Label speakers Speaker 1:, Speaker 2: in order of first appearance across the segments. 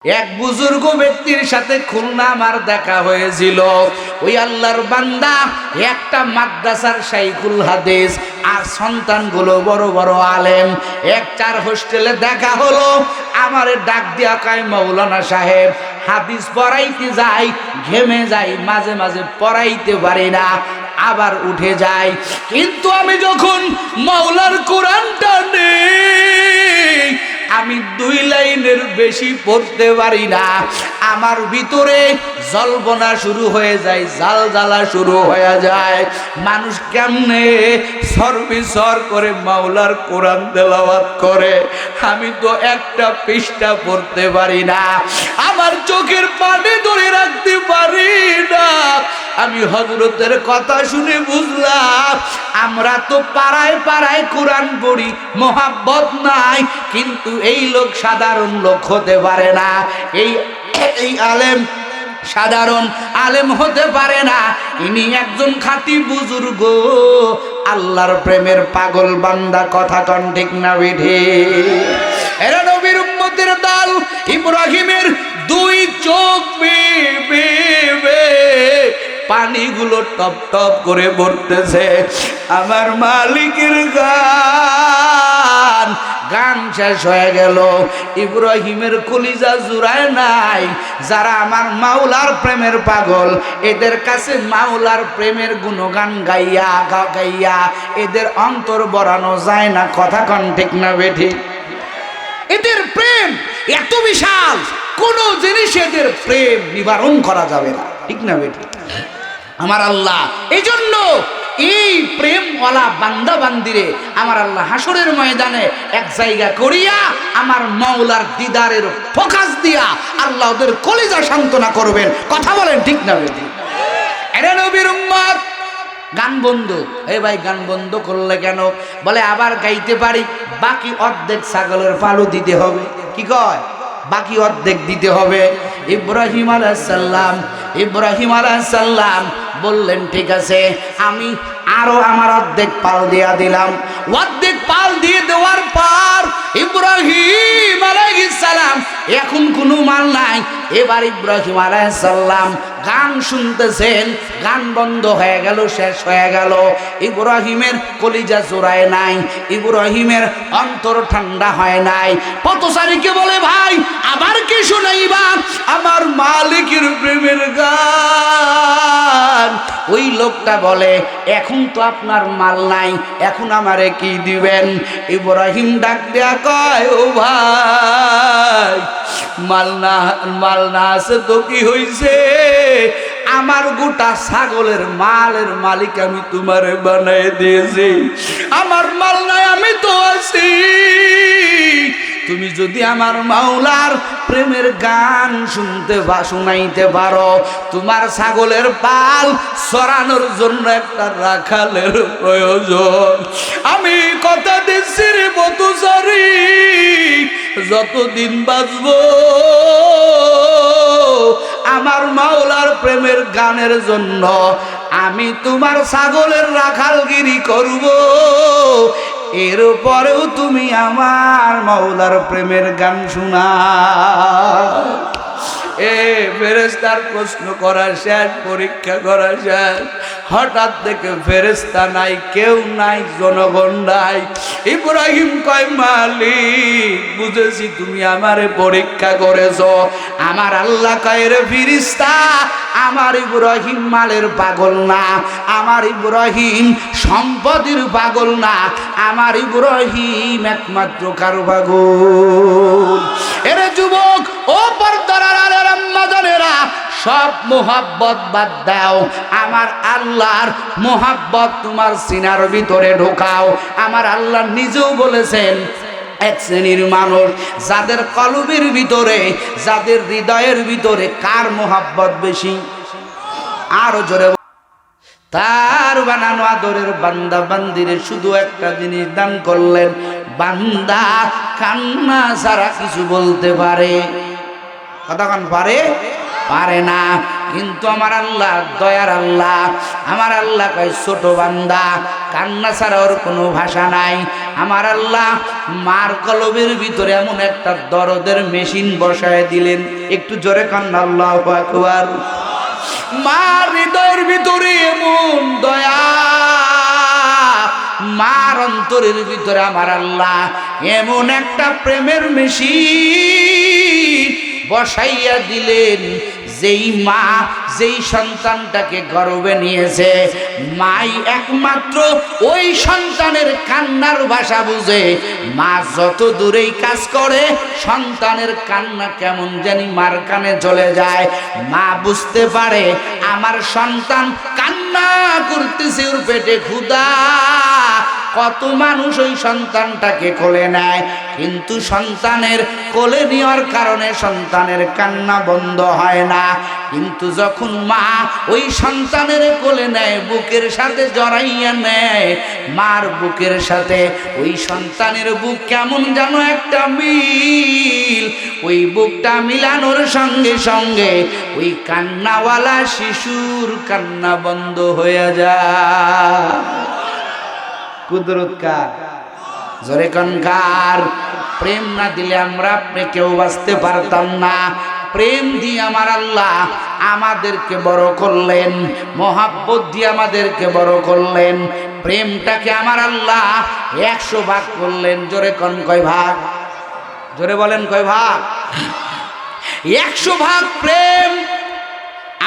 Speaker 1: এক বুজুর্গ ব্যক্তির সাথে খুলনা আমার দেখা হয়েছিল। ওই আল্লাহর বান্দা একটা মাদ্রাসার শাইখুল হাদিস, আর সন্তানগুলো বড় বড় আলেম। এক চার হোস্টেলে দেখা হলো, আমারে ডাক দিয়া কয়, মাওলানা সাহেব হাদিস পড়াইতে যাই, ঘেমে যাই, মাঝে মাঝে পড়াইতে পারি না, আবার উঠে যায়। কিন্তু আমি যখন মাওলার কোরআনটা নেই, আমি 2 লাইনের বেশি পড়তে পারি না, আমার ভিতরে জল্পনা শুরু হয়ে যায়, জাল জ্বালা শুরু হয়ে যায়। মানুষ কেমনে সরবিসর করে মাওলার কোরআন তেলাওয়াত করে, আমি তো একটা পৃষ্ঠা পড়তে পারি না, আমার চোখের পানি ধরে রাখতে পারি না। আমি হযরতের কথা শুনে বুঝলাম, আমরা তো পাড়ায় পাড়ায় কোরআন পড়ি, মোহাব্বত নাই, কিন্তু এই লোক সাধারণ লোক হতে পারে না, এই আলেম সাধারণ আলেম হতে পারে না, ইনি একজন খাঁটি বুজুর্গ, আল্লাহর প্রেমের পাগল বান্দা। কথা কন ঠিক না বেঠে? এরা নবীর উম্মতের দল। ইব্রাহিমের 2 চোখ বেয়ে পানিগুলো টপ টপ করে পড়তেছে। আমার মালিকের গান গান শেষ হয়ে গেল, ইব্রাহিমের কলিজা জুড়ায় নাই। যারা আমার মাওলার প্রেমের পাগল, এদের কাছে মাওলার প্রেমের গুণগান গাইয়া গাইয়া এদের অন্তর বরানো যায় না। কথা কন ঠিক না বেঠি? এদের প্রেম এত বিশাল, কোন জিনিস এদের প্রেম নিবারণ করা যাবে না। ঠিক না বেঠি? আমার আল্লাহ এই জন্য এই প্রেমওয়ালা বান্দা বান্দিরে আমার আল্লাহ হাসরের ময়দানে এক জায়গা করিয়া আমার মাওলার দিদারের ফোকাস দিয়া আল্লাহ ওদের কলিজা সান্ত্বনা করবেন। কথা বলেন ঠিক না বেঠি? এরা নবীর উম্মত। গান বন্ধ, এই ভাই গান বন্ধ করলে কেন? বলে আবার গাইতে পারি, বাকি অর্ধেক ছাগলের পালু দিতে হবে। কি কয়? বাকি অর্ধেক দিতে হবে। ইব্রাহিম আলাইহিস সালাম বললেন, ঠিক আছে, আমি আরো আমার অর্ধেক পাল দিয়া দিলাম। অর্ধেক পাল দিয়ে দেওয়ার পর ইব্রাহিম আলাইহিস সালাম এখন কোনো মাল নাই। এবার ইব্রাহিম আলাইহিস সালাম গান শুনতেছেন, গান বন্ধ হয়ে গেল, শেষ হয়ে গেল। ইব্রাহিমের কলিজা জোড়ায় নাই, ইব্রাহিমের অন্তর ঠান্ডা হয় নাই। পথচারীকে বলে, ভাই আবার কি শোনাইবা? আমার মালিকের প্রেমের গান। ওই লোকটা বলে, এখন তো আপনার মাল নাই, এখন আমারে কি দিবেন? ইব্রাহিম ডাক দেয়া কয়, ও ভাই মাল না আছে তো কি হইছে? আমার গোটা ছাগলের মালের মালিক আমি তোমারে বানাই দিয়েছি। আমার মাল নাই, আমি তো আছি। তুমি যদি আমার মাওলার প্রেমের গান শুনাইতে পারো, তোমার ছাগলের পাল সরানোর জন্য একটা রাখালের প্রয়োজন। আমি কথা দিচ্ছি রে পথচারী, যতদিন বাঁচবো আমার মাওলার প্রেমের গানের জন্য আমি তোমার ছাগলের রাখালগিরি করব। এরপরেও তুমি আমার মাওলার প্রেমের গান শোনা। ফেরেশতার প্রশ্ন করা শেষ, পরীক্ষা করা শেষ। হঠাৎ থেকে ফেরেশতা নাই, কেউ নাই, জনগণ নাই। ইব্রাহিম কয়, মালিক বুঝেছি তুমি আমারে পরীক্ষা করেছ। আমার আল্লাহ কয়, রে ফেরেশতা, আমার ইব্রাহিম মালের পাগল না, আমার ইব্রাহিম সম্পদের পাগল না, আমার ইব্রাহিম একমাত্র কারো পাগল। এরে যুবক, ও পর্দার আড়ালের আম্মাজানেরা, সব মোহাব্বত বাদ দাও, আমার আল্লাহর মোহাব্বত তোমার সিনার ভিতরে ঢোকাও। আমার আল্লাহ নিজেও বলেছেন, এক শ্রেণীর মানুষ যাদের কলবের ভিতরে, যাদের হৃদয়ের ভিতরে কার মোহাব্বত বেশি? আরো জোরে। তার বানানো আদরের বান্দা বান্দিরে শুধু একটা জিনিস দান করলেন, বান্দা কান্না ছাড়া কিছু বলতে পারে? কথা কান পারে? পারে না। কিন্তু আমার আল্লাহ দয়ার আল্লাহ। আমার আল্লাহ কয় ছোট বান্দা, কান্না ছাড়া ওর কোনো ভাষা নাই। আমার আল্লাহ মার কলবের ভিতরে এমন একটা দরদের মেশিন বসায় দিলেন। একটু জোরে কান্না আল্লাহু আকবার। মার হৃদয়ের ভিতরে এমন দয়া, মার অন্তরের ভিতরে আমার আল্লাহ এমন একটা প্রেমের মেশিন বসাইয়া দিলেন। যেই মা যেই সন্তানটাকে গর্ভে নিয়েছে, মাই একমাত্র ওই সন্তানের কান্নার ভাষা বুঝে। মা যত দূরেই কাজ করে, সন্তানের কান্না কেমন জানি মার কানে চলে যায়। মা বুঝতে পারে আমার সন্তান কান্না করতেছে, ওর পেটে ক্ষুধা। কত মানুষ ওই সন্তানটাকে কোলে নেয়, কিন্তু সন্তানের কোলে নেওয়ার কারণে সন্তানের কান্না বন্ধ হয় না। কিন্তু যখন মা ওই সন্তানের কোলে নেয়, বুকের সাথে জড়াইয়া নেয়, মার বুকের সাথে ওই সন্তানের বুক কেমন যেন একটা মিল। ওই বুকটা মিলানোর সঙ্গে সঙ্গে ওই কান্নাওয়ালা শিশুর কান্না বন্ধ হয়ে যায়। কুদরত কার? জোরে কার? প্রেম না দিলে আমরা আপনি কেউ বাঁচতে পারতাম না। প্রেম দিয়ে আমার আল্লাহ আমাদেরকে বড় করলেন, মহাব্বত দিয়ে আমাদেরকে বড় করলেন। প্রেমটাকে আমার আল্লাহ 100 ভাগ করলেন। জোরে কোন কয় ভাগ? জোরে বলেন কয় ভাগ? 100 ভাগ প্রেম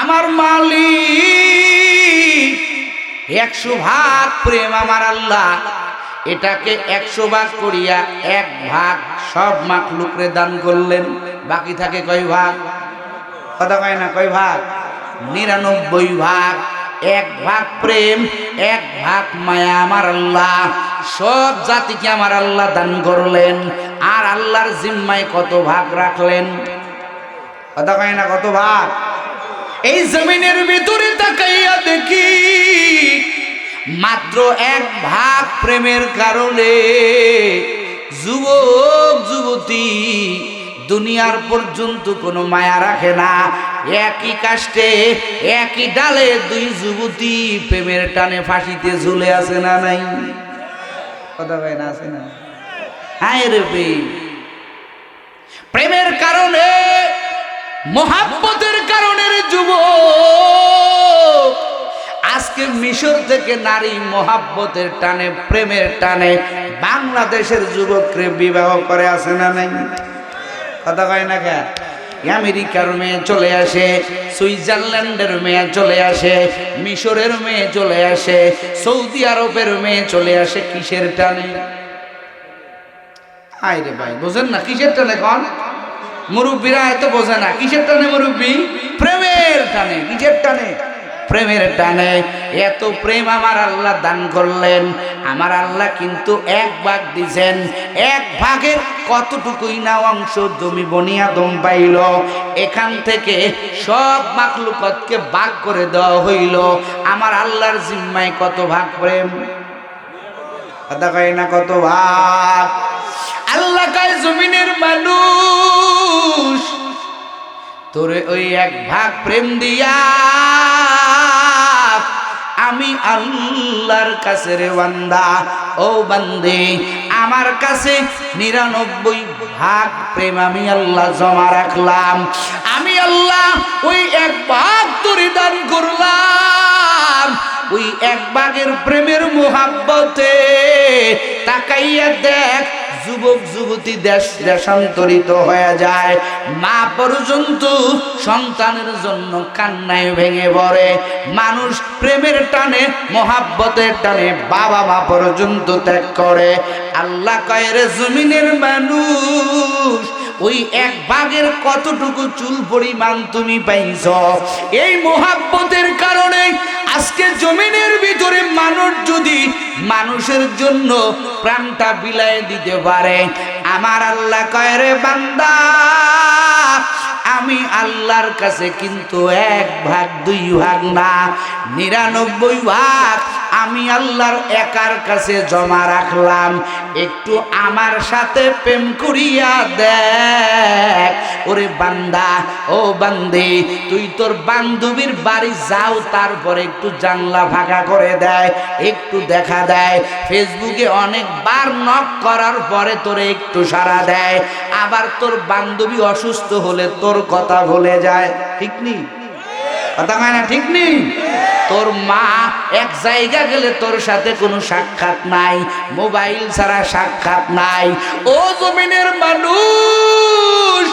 Speaker 1: আমার মালিক। 100 ভাগ প্রেম আমার আল্লাহ। এটাকে 100 ভাগ করিয়া 1 ভাগ সব মাখলুকরে দান করলেন। বাকি থাকে কয় ভাগ? কথা কয় না, কয় ভাগ? 99 ভাগ। 1 ভাগ প্রেম, 1 ভাগ মায়া আমার আল্লাহ সব জাতিকে আমার আল্লাহ দান করলেন। আর আল্লাহর জিম্মায় কত ভাগ রাখলেন? কথা কয় না, কত ভাগ? এই জমিনের ভিতরে তাকাইয়া দেখি মাত্র 1 ভাগ প্রেমের কারণে যুবক যুবতী দুনিয়ার পর্যন্ত কোনো মায়া রাখে না। একই কাষ্টে একই ডালে 2 যুবতী প্রেমের টানে ফাঁসিতে ঝুলে আছে না নাই? কথা কয় না, আছে না? হায় রে প্রেমের কারণে, মোহাব্বতের কারণে যুবক আজকে মিশর থেকে নারী মোহাব্বতের টানে, প্রেমের টানে বাংলাদেশের যুবককে বিবাহ করে আছে না নাই? কথা কয় না কে? আমেরিকার মেয়ে চলে আসে, সুইজারল্যান্ডের মেয়ে চলে আসে, মিশরের মেয়ে চলে আসে, সৌদি আরবের মেয়ে চলে আসে। কিসের টানে? আয় রে ভাই, বোঝেন না কিসের টানে? কোন মুরব্বীরা এত বোঝে না কিসের টানে? মুরব্বী প্রেমের টানে। কিসের টানে? প্রেমের টানে। এত প্রেম আমার আল্লাহ দান করলেন। আমার আল্লাহ কিন্তু 1 ভাগ দিয়েছেন। 1 ভাগের কতটুকুই না অংশ জমি বনি আদম পাইল। এখান থেকে সব মাখলুকতকে ভাগ করে দেওয়া হইল। আমার আল্লাহর জিম্মায় কত ভাগ প্রেম? কথা কয় না, কত ভাগ? আল্লাহ কয় জমিনের মানুষ তোরে ওই 1 ভাগ প্রেম দিয়া আমি আল্লাহর কাছে রে বান্দা, ও বান্দে, আমার কাছে 99 ভাগ প্রেম আমি আল্লাহ জমা রাখলাম। আমি আল্লাহ ওই 1 ভাগ তোরে দান করলাম। ওই 1 ভাগের প্রেমের মোহাব্বতে তাকাইয়া দেখ, যুবক যুবতী দেশান্তরিত হয়ে যায়। মা পর্যন্ত সন্তানের জন্য কান্নায় ভেঙে পড়ে। মানুষ প্রেমের টানে, মোহাব্বতের টানে বাবা মা পর্যন্ত ত্যাগ করে। আল্লাহ কয় রে জমিনের মানুষ, ওই 1 ভাগের কতটুকু চুল পরিমাণ তুমি পাইছ? এই মোহাব্বতের কারণে আজকে জমিনের ভিতরে মানুষ যদি মানুষের জন্য প্রাণটা বিলায় দিতে পারে, আমার আল্লাহ কয় রে বান্দা, আমি আল্লাহর কাছে কিন্তু 1 ভাগ 2 ভাগ না, 99 ভাগ আমি আল্লাহর একার কাছে জমা রাখলাম, একটু আমার সাথে প্রেম করিয়া দেখ। ওরে বান্দা, ও বান্দে, তুই তোর বান্ধবীর বাড়ি যাও, তারপরে একটু জানলা ফাঁকা করে দেয়, একটু দেখা দেয়। ফেসবুকে অনেকবার নক করার পরে তোরে একটু সাড়া দেয়, আবার তোর বান্ধবী অসুস্থ হলে তোর কথা ভুলে যায়। ঠিক নেই? কথা হয় না? ঠিক নেই? তোর মা এক জায়গা গেলে তোর সাথে কোনো সাক্ষাৎ নাই, মোবাইল ছাড়া সাক্ষাৎ নাই। ও জমিনের মানুষ,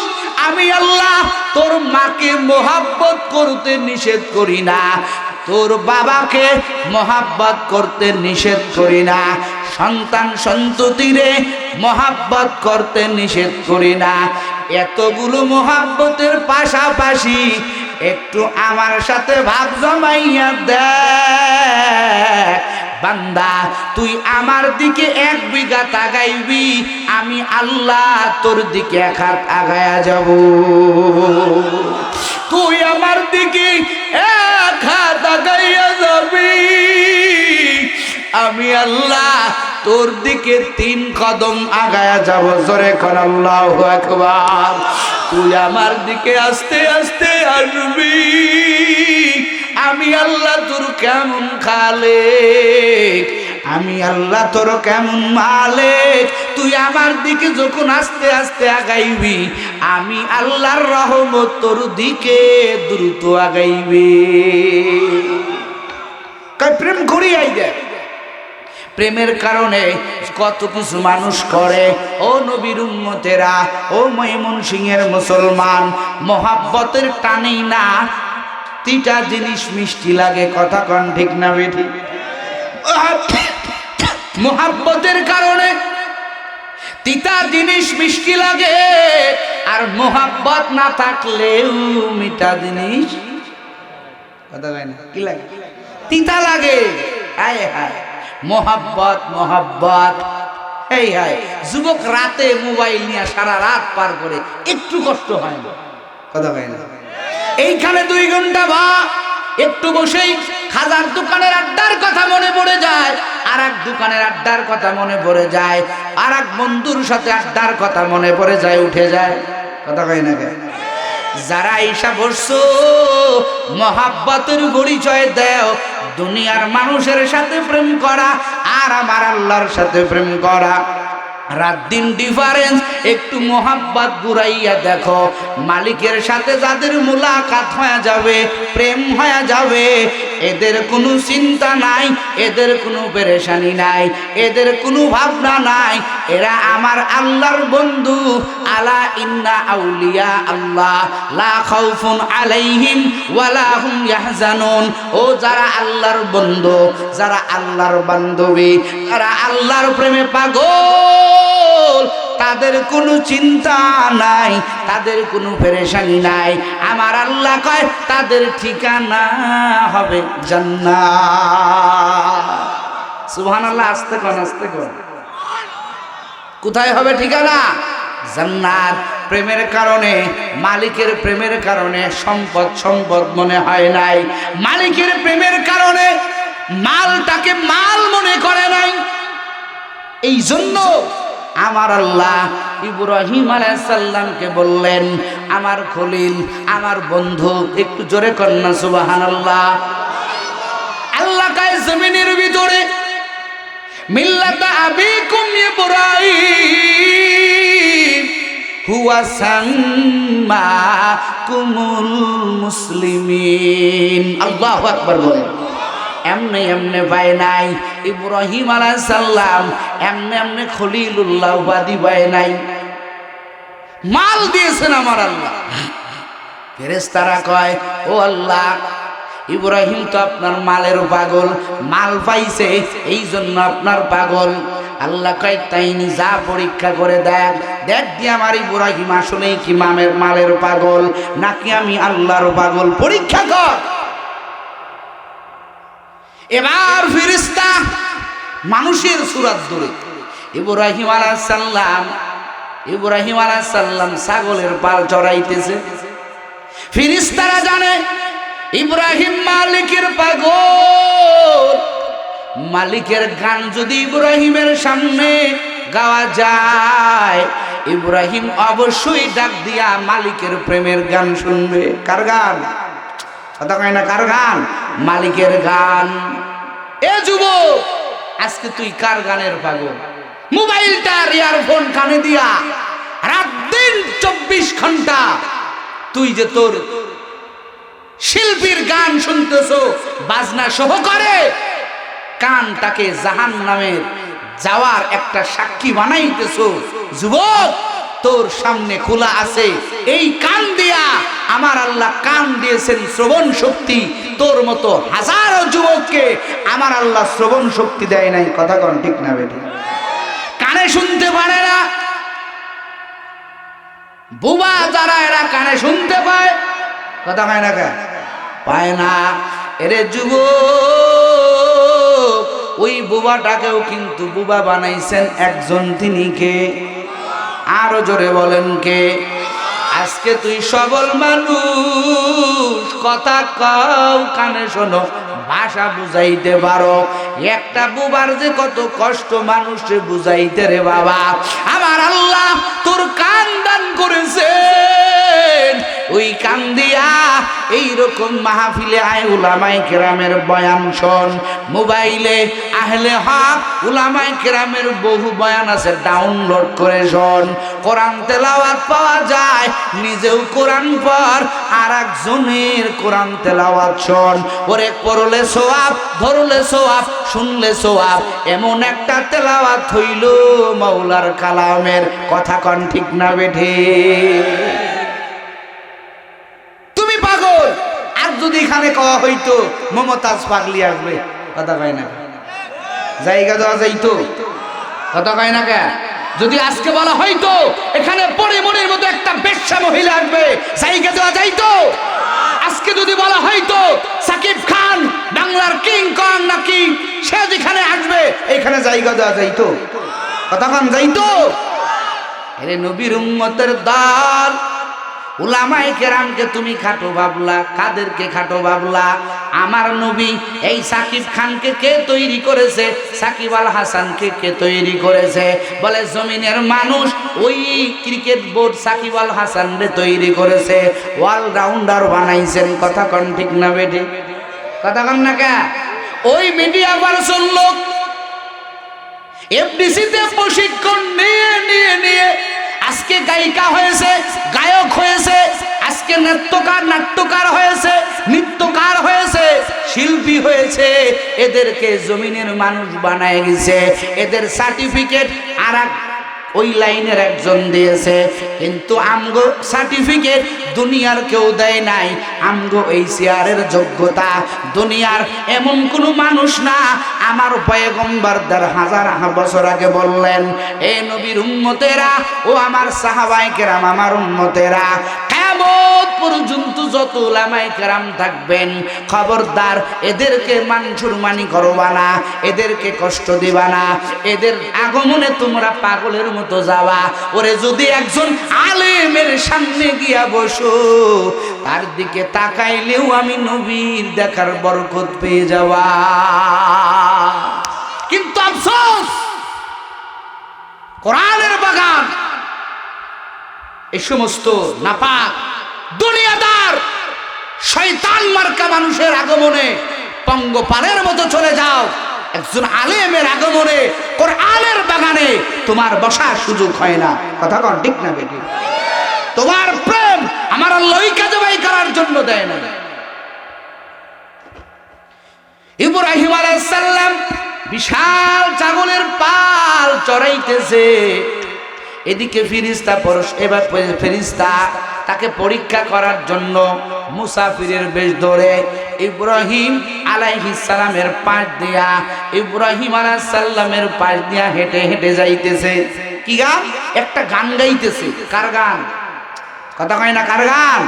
Speaker 1: আমি আল্লাহ তোর মাকে মোহাব্বত করতে নিষেধ করি না, তোর বাবাকে মোহাব্বত করতে নিষেধ করি না, সন্তান সন্ততিরে মোহাব্বত করতে নিষেধ করি না। এতগুলো মোহাব্বতের পাশাপাশি একটু আমার সাথে ভাব জমাইয়া দেখ। বান্দা, তুই আমার দিকে 1 বিঘা তাকাইবি, আমি আল্লাহ তোর দিকে 1 হাত আগায়া যাব। তুই আমার দিকে 1 হাত আগাইয়া যাবি, আমি আল্লাহ তোর দিকে 3 কদম আগায়া যাব। জোরে কর আল্লাহু আকবার। তুই আমার দিকে আস্তে আস্তে আসবি, আমি আল্লাহ তোর কেমন খালেক, আমি আল্লাহ তোর কেমন মালিক। তুই আমার দিকে যখন আস্তে আস্তে আগাইবি, আমি আল্লাহর রহমত তোর দিকে দ্রুত আগাইবি। প্রেম করিয়াই দেয়। প্রেমের কারণে কত কিছু মানুষ করে। ও নবীর উম্মতেরা, ও ময়মনসিংহের মুসলমান, মোহাব্বতের টানেই না 3টা জিনিস মিষ্টি লাগে। কথা কন ঠিক না বেঠি? মোহাব্বতের কারণে 3টা জিনিস মিষ্টি লাগে, আর মোহাব্বত না থাকলেও মিঠা জিনিস কথা কয় না, কি লাগে? তিতা লাগে। হায় হায়, মোহাব্বত মোহাব্বত। এই হায়, যুবক রাতে মোবাইল নিয়ে সারা রাত পার করে, একটু কষ্ট হয় না? কথা হয় না? এইখানে 2 ঘন্টা বা একটু বসেই খাজার দোকানের আড্ডার কথা মনে পড়ে যায়, আর এক দোকানের আড্ডার কথা মনে পড়ে যায়, আর এক বন্ধুর সাথে আড্ডার কথা মনে পড়ে যায়, উঠে যায়। কথা হয় না? যারা ঈশা বসছো, মোহাব্বতের পরিচয় দেও, দুনিয়ার মানুষের সাথে প্রেম করা আর আমার আল্লাহর সাথে প্রেম করা, রাত দিন ডিফারেন্স। একটু মোহাব্বত ঘুরাইয়া দেখো, মালিকের সাথে যাদের মুলাকাত হয়ে যাবে, প্রেম হয়ে যাবে, এদের কোনো চিন্তা নাই, এদের কোনো পেরেশানি নাই, এদের কোনো ভাবনা নাই, এরা আমার আল্লাহর বন্ধু। আলা ইন্না আউলিয়া আল্লাহ লা খাউফুন আলাইহিম ওয়ালা হুম ইয়াহজানুন। ও যারা আল্লাহর বন্ধু, যারা আল্লাহর বান্ধবী, যারা আল্লাহর প্রেমে পাগল, তাদের কোনো চিন্তা নাই, তাদের কোনো পেরেশানি নাই। আমার আল্লাহ কয় তাদের ঠিকানা হবে জান্নাত। সুবহানাল্লাহ। আস্তে কোন, আস্তে কোন। কোথায় হবে ঠিকানা? জান্নাত। প্রেমের কারণে, মালিকের প্রেমের কারণে সম্পদ সম্পদ মনে হয় নাই, মালিকের প্রেমের কারণে মালটাকে মাল মনে করে নাই। এই জন্য আমার আল্লাহ ইব্রাহিম আলাইহিস সালামকে বললেন, আমার খলিল, আমার বন্ধু। একটু জোরে কন্যা সুবহানাল্লাহ। আল্লাহ কায় জমিনের ভিতরে মিল্লাতা আবিকুম ইব্রাহিম হুয়া সাম্মাকুমুল মুসলিমিন। আল্লাহু আকবার বলেন। এমনে এমনে পায় নাই ইব্রাহিম আলাইহিস সালাম, এমনে এমনে খলিলুল্লাহ উপাধি পায় নাই, মাল দিয়েছেন আমার আল্লাহ। ফেরেশতারা কয়, ও আল্লাহ, ইব্রাহিম তো আপনার মালের পাগল, মাল পাইছে এই জন্য আপনার পাগল। আল্লাহ কয়, তাই নি, যা পরীক্ষা করে দেখ, দেখ দিয়ে আমার ইব্রাহিম আসলেই কি মালের পাগল নাকি আমি আল্লাহর পাগল, পরীক্ষা কর। এবার ফেরেশতা মানুষের সূরত ধরে ইব্রাহিম আলাইহিস সালাম ছাগলের পাল চড়াইতেছে। ফেরেশতারা জানে ইব্রাহিম মালিকের পাগল, মালিকের গান যদি ইব্রাহিমের সামনে গাওয়া যায়, ইব্রাহিম অবশ্যই ডাক দিয়া মালিকের প্রেমের গান শুনবে। কার গান? কথা কয় না, কার গান? মালিকের গান। এ যুবক, আজকে তুই কার গানের পাগল? মোবাইলটা ইয়ারফোন কানে দিয়া রাত দিন 24 ঘন্টা তুই যে তোর শিল্পীর গান শুনতেছো বাজনা সহকারে, কানটাকে জাহান্নামের যাওয়ার একটা সাক্ষী বানাইতেছো। যুবক, তোর সামনে খোলা আছে এই কান দিয়া। আমার আল্লাহ কান দিয়েছেন শ্রবণ শক্তি, তোর মতো হাজারো যুবককে আমার আল্লাহ শ্রবণ শক্তি দেয় নাই। কথা কন ঠিক না বেটি? কানে শুনতে পারে না। বুবা যারা, এরা কানে শুনতে পায়, কথা পায় না? পায় না। এরে যুবক, ওই বুবাটাকেও কিন্তু বুবা বানাইছেন একজন, তিনি কে? আরো জোরে বলেন কে? আজকে তুই সবল মানুষ, কথা কও, কানে শোনো, ভাষা বুঝাইতে পারো। একটা বুবার যে কত কষ্ট মানুষে বুঝাইতে রে বাবা। আমার আল্লাহ তোর কান দান করেছেন, ওই কান দিয়া এইরকম মাহফিলে আয় উলামায়ে কেরামের বয়ান শোন। মোবাইলে আহলে হক উলামায়ে কেরামের বহু বয়ান আছে, ডাউনলোড করে শোন। কোরআন তেলাওয়াত পাওয়া যায়, নিজেও কোরআন পড়, আর একজনের কোরআন তেলাওয়াত শোন। ওরে পড়লে সওয়াব, ধরলে সওয়াব, শুনলে সওয়াব, এমন একটা তেলাওয়াত হইল মাওলার কালামের। কথা কন ঠিক না বেঠে? তুমি পাগল। আর যদি এখানে কওয়া হইতো মমতাজ পাগলি আসবে, কথা কয় না? জায়গা দেওয়া যাইতো, কথা কয় না কে? যদি আজকে বলা হয়তো এখানে পরিমণির মতো একটা বেশ্যা মহিলা আসবে, জায়গা দেওয়া যাইতো? আজকে যদি বলা হয়তো সাকিব খান বাংলার কিং কং নাকি, সে যেখানে আসবে এখানে জায়গা দেওয়া যাইতো? কথা কন যাইতো? আরে নবীর উম্মতের দল উলামায়ে কেরামকে তুমি খাটো ভাবলা। কাদেরকে খাটো ভাবলা? আমার নবী এই সাকিব খানকে কে তৈরি করেছে? সাকিব আল হাসানকে কে তৈরি করেছে? বলে জমিনের মানুষ ওই ক্রিকেট বোর্ড সাকিব আল হাসানকে তৈরি করেছে, অলরাউন্ডার বানাইছেন। কথা কন ঠিক না বেটি? কথা কন না কে? ওই মিডিয়া পার্সন লোক এফডিসিতে প্রশিক্ষণ নিয়ে নিয়ে নিয়ে আজকে গায়িকা হয়েছে, গায়ক হয়েছে, আজকে নাট্যকার হয়েছে, নৃত্যকার হয়েছে, শিল্পী হয়েছে। এদেরকে জমিনের মানুষ বানায় গেছে। এদের সার্টিফিকেট আর ওই লাইনের একজন দিয়েছে, কিন্তু আমগো সার্টিফিকেট দুনিয়ার কেউ দেয় নাই। আমগো এই চেয়ারের যোগ্যতা দুনিয়ার এমন কোনো মানুষ না। আমার পয়গম্বর 1000 বছর আগে বললেন, এ নবীর উম্মতেরা ও আমার সাহাবায়ে কেরাম, আমার উম্মতেরা, কিয়ামত পর্যন্ত যত উলামায়ে কেরাম থাকবেন, খবরদার এদেরকে মানসুরমানি করবা না, এদেরকে কষ্ট দিবা না, এদের আগমনে তোমরা পাগলের মতো যাওয়া। ওরে যদি একজন আলেমের সামনে গিয়া বসো, তার দিকে তাকাইলেও আমি নবীর দেখার বরকত পেয়ে যাওয়া। কিন্তু আফসোস, কোরআনের বাগান এই সমস্ত নাপাক দুনিয়াদার শয়তান মার্কা মানুষের আগমনে পঙ্গপালের মতো চলে যাও। একজন আলেমের আগমনে কোরআনের বাগানে তোমার বসার সুযোগ হয় না। কথা কন ঠিক না বেটি? তোমার প্রেম আমার আল্লাহ কাজবাই করার জন্য দেয় না। ইব্রাহিম আলাইহিস সালাম বিশাল ছাগলের পাল চড়াইতেছে, এদিকে ফেরেশতা এবার ফেরেশতা তাকে পরীক্ষা করার জন্য মুসাফিরের বেশ ধরে ইব্রাহিম আলাইহিস সালামের পাশ দিয়া, ইব্রাহিম আলাইহিস সালামের পাশ দিয়া হেঁটে হেঁটে যাইতেছে। কি গান? একটা গান গাইতেছে। কার গান? কথা কয় না, কার গান?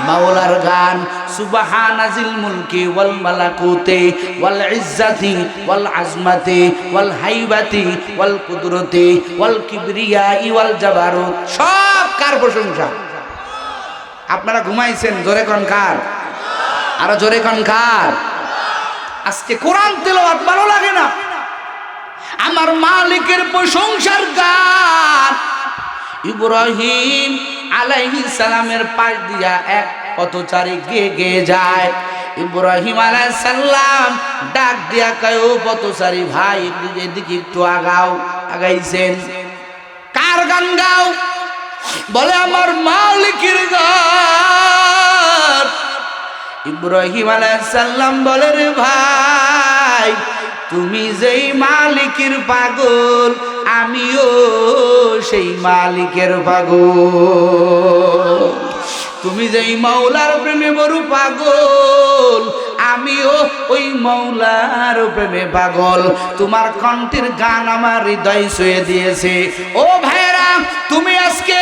Speaker 1: মাওলার গান। সুবহানাজিল মুলকি ওয়াল মালাকুতি ওয়াল ইজ্জাতি ওয়াল আজমাতি ওয়াল হাইবাতি ওয়াল কুদরতি ওয়াল কিবরিয়াই ওয়াল জাবারুত। সব কার প্রশংসা? আপনারা ঘুমাইছেন, জোরে কোন কার? আরো জোরে কোন কার? আজকে কোরআন তেলাওয়াত ভালো লাগে না, আমার মালিকের প্রশংসার গান ইব্রাহিম আলাইহিস সালামের পাশ দিয়া এক পথচারী গেয়ে গেয়ে যায়। ইব্রাহিম আলাইহিস সালাম ডাক দিয়া কয়, ও পথচারী ভাই এদিকে একটু আগাও। আগাইছেন, কার গান গাও? বলে আমার মালিকের গান। ইব্রাহিম আলাইহিস সালাম বলে, রে ভাই তুমি যেই মালিকের পাগল আমিও সেই মালিকের পাগল। তুমি যেই মাওলার প্রেমে বড় পাগল আমিও ওই মাওলার প্রেমে পাগল। তোমার কণ্ঠের গান আমার হৃদয় ছুঁয়ে দিয়েছে। ও ভাইরা, তুমি আজকে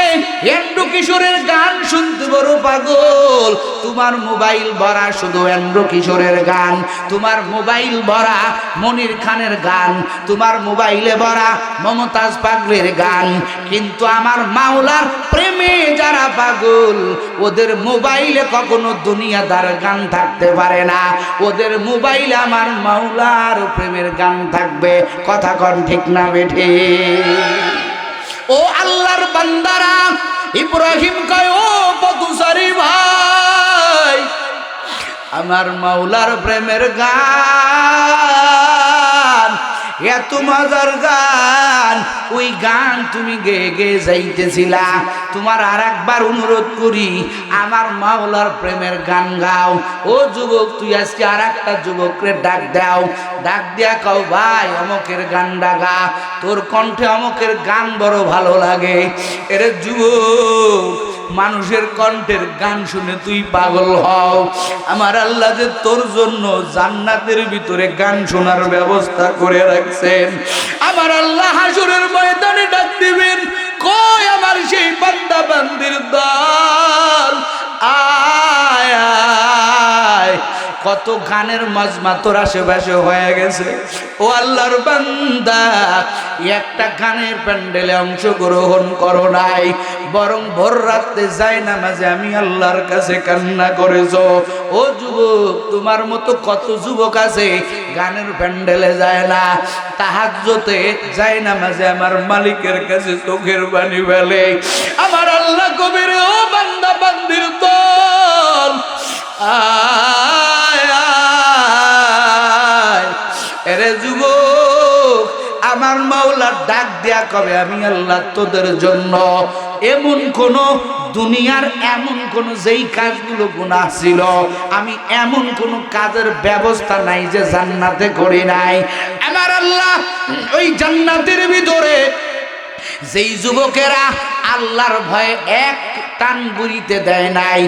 Speaker 1: এন্ড্রু কিশোরের গান শুনতে বড় পাগল, তোমার মোবাইল ভরা শুধু এন্ড্রু কিশোরের গান, তোমার মোবাইল ভরা মনির খানের গান, তোমার মোবাইলে ভরা মমতাজ পাগলের গান। কিন্তু আমার মাওলার প্রেমে যারা পাগল ওদের মোবাইলে কখনো দুনিয়াদার গান থাকতে পারে না, ওদের মোবাইলে আমার মাওলার প্রেমের গান থাকবে। কথা কন ঠিক না বেঠে? ও আল্লাহর বান্দারা, ইব্রাহিম কয়, ও পথচারী ভাই আমার মাওলার প্রেমের গান এত মজার গান, ওই গান তুমি গেয়ে গেয়ে যাইতেছিলা। তোমার আর একবার অনুরোধ করি আমার মাওলার প্রেমের গান গাও। ও যুবক, তুই আজকে আর একটা যুবকরে ডাক দাও, ডাক দিয়া কও, ভাই অমকের গান ডাগা, তোর কণ্ঠে অমকের গান বড় ভালো লাগে। এরে যুবক, মানুষের কণ্ঠের গান শুনে তুই পাগল হও, আমার আল্লাহ যে তোর জন্য জান্নাতের ভিতরে গান শোনার ব্যবস্থা করে রাখছেন। আমার আল্লাহ হাসরের ময়দানে ডাক দিবেন, কই আমার সেই বান্দা বান্দির দল, আয় আয়। কত গানের মজমা তোর আশেপাশে হয়ে গেছে। ও আল্লাহর বান্দা, একটা গানের প্যান্ডেলে অংশগ্রহণ করো নাই, বরং ভোর রাতে যায় নামাজে আমি আল্লাহর কাছে কান্না করেছো। ও যুবক, তোমার মতো কত যুবক আছে গানের প্যান্ডেলে যায় না, তাহাজ্জুদে যায় নামাজে আমার মালিকের কাছে চোখের পানি ফেলে। আমার আল্লাহ কবির, ও বান্দা বান্দির দল, আয় আয়। এরে যুবক, আমার মাওলা ডাক দিয়া কবে, আমি আল্লাহ তোদের জন্য এমন কোন দুনিয়ার এমন কোন যেই কাজগুলো গুনাহ ছিল আমি এমন কোন কাজের ব্যবস্থা নাই যে জান্নাতে করি নাই। আমার আল্লাহ ওই জান্নাতের ভিতরে যেই যুবকেরা আল্লাহর ভয়ে এক টান বুড়িতে দেয় নাই,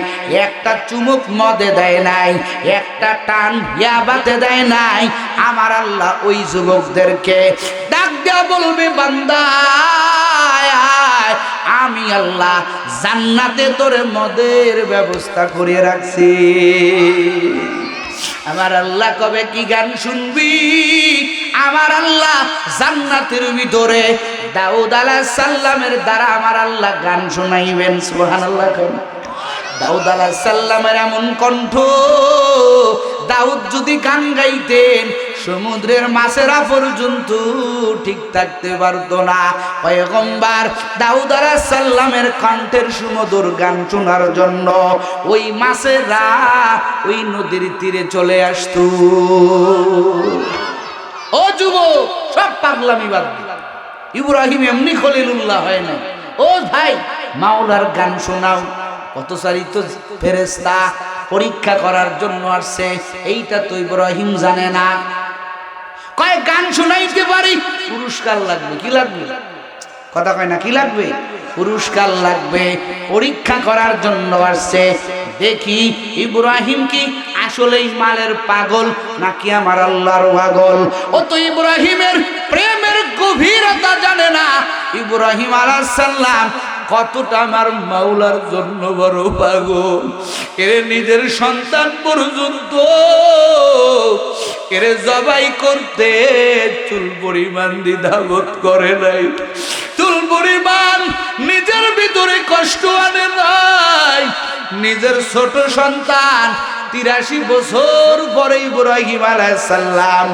Speaker 1: একটা চুমুক মদে দেয় নাই, একটা টান ইয়াবাতে দেয় নাই, আমার আল্লাহ ওই যুবকদেরকে ডাক দেয়া বলবে, বান্দা আমি আল্লাহ জান্নাতে তোরে মদের ব্যবস্থা করে রাখছি। আমার আল্লাহ কবে কি গান শুনবি? আমার আল্লাহ জান্নাতের ভিতরে দাউদ আলাইহিস সালামের দ্বারা আমার আল্লাহ গান শোনাইবেন। সুবহানাল্লাহ। দাউদ আলাইহিস সালামের এমন কণ্ঠ, দাউদ যদি গান গাইতেন সমুদ্রের মাছেরা পর্যন্ত ঠিক থাকতে পারতো না। পয়গম্বর দাউদ আলাইহিস সালামের কণ্ঠের সুমধুর গান শোনার জন্য ওই মাছেরা ওই নদীর তীরে চলে আসতো। ও যুবক, সব পাগলামি বাদ দে, ইব্রাহিম এমনি খলিলুল্লাহ হয় না। ও ভাই, মাওলার গান শোনাও। পথচারী তো ফেরেশতা পরীক্ষা করার জন্য আসছে, এইটা তো ইব্রাহিম জানে না। কয় গান শোনাইতে পারি, পুরস্কার লাগবে। কি লাগবে? কথা কয় না, কি লাগবে? পুরস্কার লাগবে। পরীক্ষা করার জন্য আসছে, দেখি ইব্রাহিম কি আসলেই মালের পাগল নাকি আমার আল্লাহর পাগল। ও তো ইব্রাহিমের প্রেমের গভীরতা জানে না। ইব্রাহিম আলাইহিস সালাম কতটা আমার মাওলার জন্য বড় পাগল, এর নিজের সন্তান পর্যন্ত এর জবাই করতে চুল পরিমাণ দ্বিধাবোধ করে নাই, চুল পরিমাণ নিজের ভিতরে কষ্ট আনে নাই। নিজের ছোট সন্তান 83 বছর পরে ইব্রাহিম আলাইহিস সালাম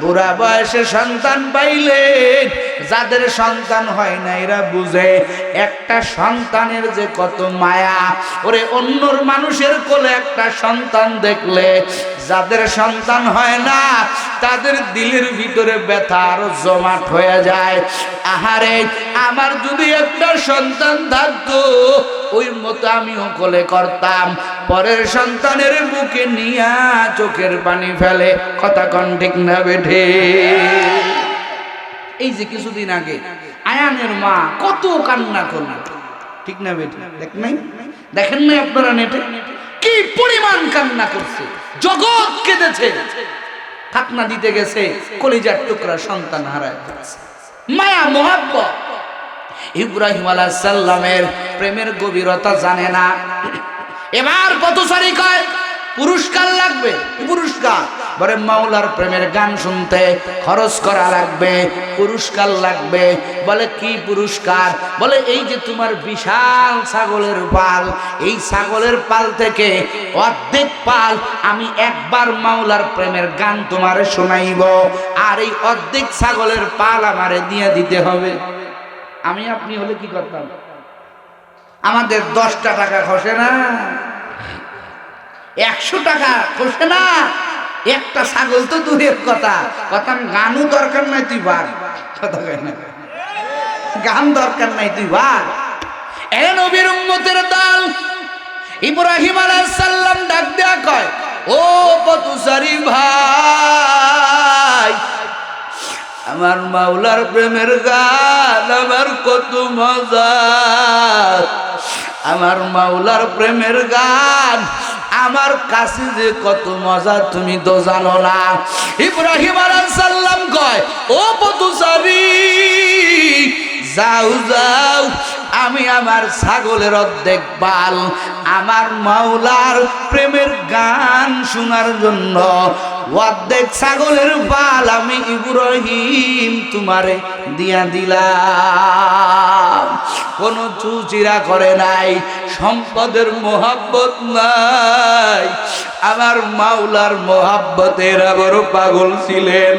Speaker 1: বুড়া বয়সে সন্তান পাইলেন। যাদের সন্তান হয় না এরা বুঝে একটা সন্তানের যে কত মায়া। ওরে অন্যর মানুষের কোলে একটা সন্তান দেখলে যাদের সন্তান হয় না তাদের দিলের ভিতরে ব্যথা আরো জমাট হয়ে যায়। আহারে, আমার যদি একটা সন্তান থাকতো ওই মতো আমিও কোলে করতাম। পরের সন্তানের বুকে নিয়া চোখের পানি ফেলে। কথা কন ঠিক না বেঠে? এই যে কিছুদিন আগে আয়ানের মা কত কান্না করল, ঠিক না বেঠে? দেখেন নাই আপনারা নেটে কি পরিমাণ কান্না করছে, জগৎ কেঁদেছে। খাতনা দিতে গেছে, কলিজার টুকরা সন্তান হারায় গেছে। মায়া মোহাব্বত। ইব্রাহিম আলাইহিস সালামের প্রেমের গভীরতা জানে না। এবার পথচারী কয় পুরস্কার লাগবে। পুরস্কার বলে মাওলার প্রেমের গান শুনতে খরচ করা লাগবে, পুরস্কার লাগবে। বলে কি পুরস্কার? বলে এই যে তোমার বিশাল ছাগলের পাল, এই ছাগলের পাল থেকে অর্ধেক পাল আমি একবার মাওলার প্রেমের গান তোমারে শোনাইব, আর এই অর্ধেক ছাগলের পাল আমারে দিয়ে দিতে হবে। আমি আপনি হলে কি করতাম? আমাদের 10টা টাকা খসে না, 100 টাকা খসে না, একটা ছাগল তো দূরের কথা। কথা গানও দরকার নাই, তুই বার। কথা কয় না, গান দরকার নাই, তুই বার। এ নবীর উম্মতের দল ইব্রাহিম আলাইহিস সালাম ডাক দেয়া কয়, ও পথচারী ভাই, আমার মাওলার প্রেমের গান আমার কত মজা। আমার মাওলার প্রেমের গান আমার কাছে যে কত মজা তুমি তো জানো না। ইব্রাহিম আলাইহিস সালাম কয়, ও পথচারী, যাও যাও, আমি আমার ছাগলের অর্ধেক পাল আমার মাওলার প্রেমের গান শোনার জন্য অর্ধেক ছাগলের পাল আমি ইব্রাহিম তোমারে দিয়া দিলাম। কোন চুচিরা করে নাই, সম্পদের মোহাব্বত নাই, আমার মাওলার মোহাব্বতের বড় পাগল ছিলেন।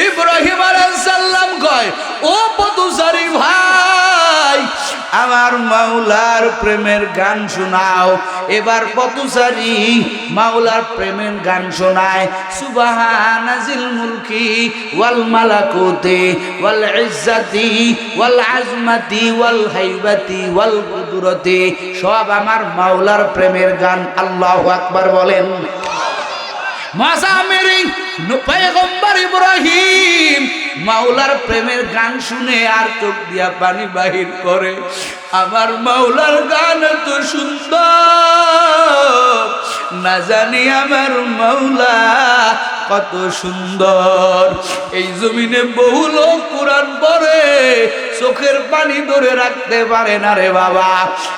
Speaker 1: ইব্রাহিম আলাইহিস সালাম কয়, ও পথচারী ভাই, আমার মাওলার প্রেমের গান শোনাও। এবার পথচারী মাওলার প্রেমের গান শোনায়। সুবহানাজিল মুলকি ওয়াল মালাকুতি ওয়াল ইজ্জাতি ওয়াল আজমাতি ওয়াল হাইবাতি ওয়াল কুদরতি, সব আমার মাওলার প্রেমের গান। আল্লাহু আকবার বলেন। মাসামেরি পয়গম্বর ইব্রাহিম মাওলার প্রেমের গান শুনে আর চোখ দিয়া পানি বাহির করে। আমার মাওলার গান এত সুন্দর, না জানি আমার মাওলা কত সুন্দর। এই জমিনে বহু লোক কোরআন পড়ে, চোখের পানি ধরে রাখতে পারে না রে বাবা।